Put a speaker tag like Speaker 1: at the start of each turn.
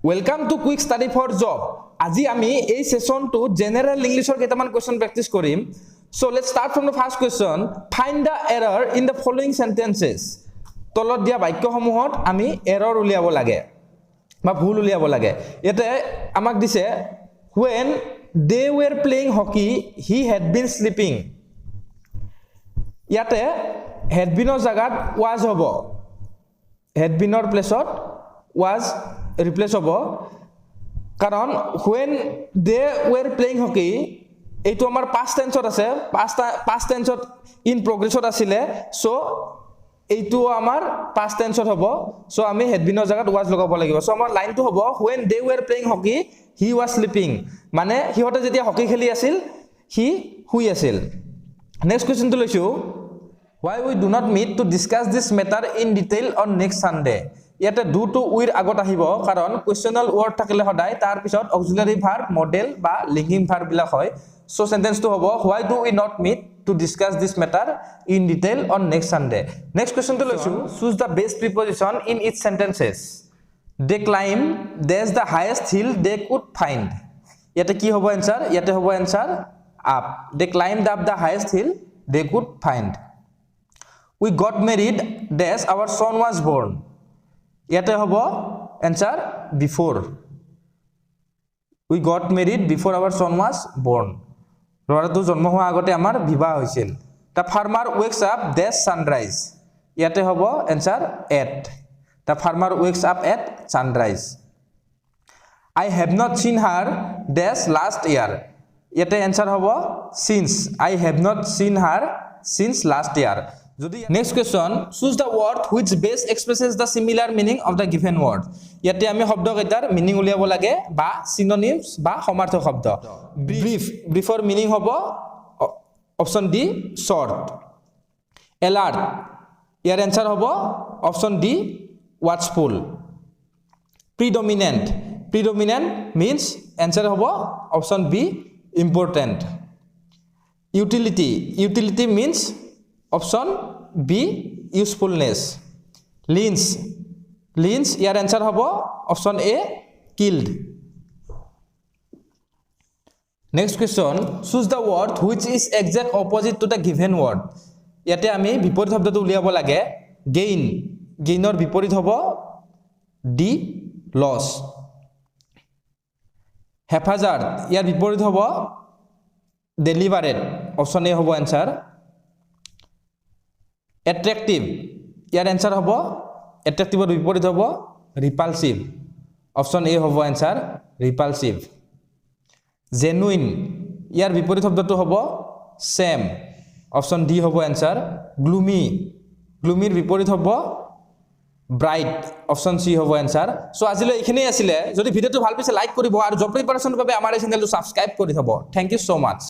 Speaker 1: Welcome to Quick Study for Job. আজি আমি এই সেশনটো জেনারেল ইংলিশৰ কেইটামান কোৱেশ্চন প্ৰেক্টিস কৰিম. So let's start from the first question. Find the error in the following sentences. তলত দিয়া বাক্যসমূহত আমি এৰৰ উলিয়াব লাগে বা ভুল উলিয়াব লাগে. এতে আমাক দিছে when they were playing hockey he had been sleeping. ইয়াতে had been ৰ জাগাত was হ'ব. had been ৰ প্লেছত was replace hobo karon when they were playing hockey etu amar past tense ot ase past tense ot in progress ot asile so etu amar past tense ot hobo so ami had been or jagat was logabo lagibo so amar line to hobo when they were playing hockey he was sleeping mane hihote jetia hockey kheli asil he hui asil. Next question to loisu, why we do not meet to discuss this matter in detail on next Sunday. ইয়াতে do to উইৰ আগত আহিব কাৰণ কুৱেশ্যনাল word থাকিলে সদায় তাৰ পিছত অক্সিলাৰি verb model বা linking verb বিলাক হয় সো সেন্টেন্সটো হ'ব why do we not meet to discuss this matter in detail on next Sunday. Next question to লৈছো, choose the best preposition in each sentences. They climb there's the highest hill they could find. ইয়াতে কি হ'ব answer, ইয়াতে হ'ব answer up. They climbed up the highest hill they could find. We got married dash our son was born. ইয়াতে হ'ব answer before. We got married before our son was born. ল'ৰাটো জন্ম হোৱা আগতে আমাৰ বিবাহ হৈছিল. The farmer wakes up dash sunrise. ইয়াতে হ'ব answer at. The farmer wakes up at sunrise. I have not seen her dash last year. ইয়াতে answer হ'ব since. I have not seen her since last year. Next question, choose the word which best expresses the similar meaning of the given word. ইয়াতে আমি শব্দ কেইটাৰ meaning উলিয়াব লাগে বা synonyms বা সমাৰ্থক শব্দ. Brief, briefer meaning হ'ব option D short. Alert, ইয়াৰ answer হ'ব option D watchful. Predominant, predominant means answer হ'ব option B important. Utility, utility means option B usefulness. Leans, leans ইয়াৰ answer হ'ব option A killed. Next question, choose the word which is exact opposite to the given word. ইয়াতে আমি বিপৰীত শব্দটো উলিয়াব লাগে. gain, gainৰ বিপৰীত হ'ব D loss. haphazard ইয়াৰ বিপৰীত হ'ব deliberate, option A হ'ব answer. Attractive ইয়াৰ answer হ'ব attractive ৰ বিপৰীত হ'ব repulsive, option A হ'ব answer repulsive. Genuine ইয়াৰ বিপৰীত শব্দটো হ'ব same, option D হ'ব answer gloomy. gloomy ৰ বিপৰীত হ'ব bright, option C হ'ব answer. সো আজিলৈ এইখিনি আছিল। যদি ভিডিওটো ভাল পাইছে লাইক কৰিব আৰু জব প্ৰিপাৰেচনৰ বাবে আমাৰ এই চেনেলটো সাবস্ক্ৰাইব কৰি থব। থ্যাংক ইউ সো মাচ।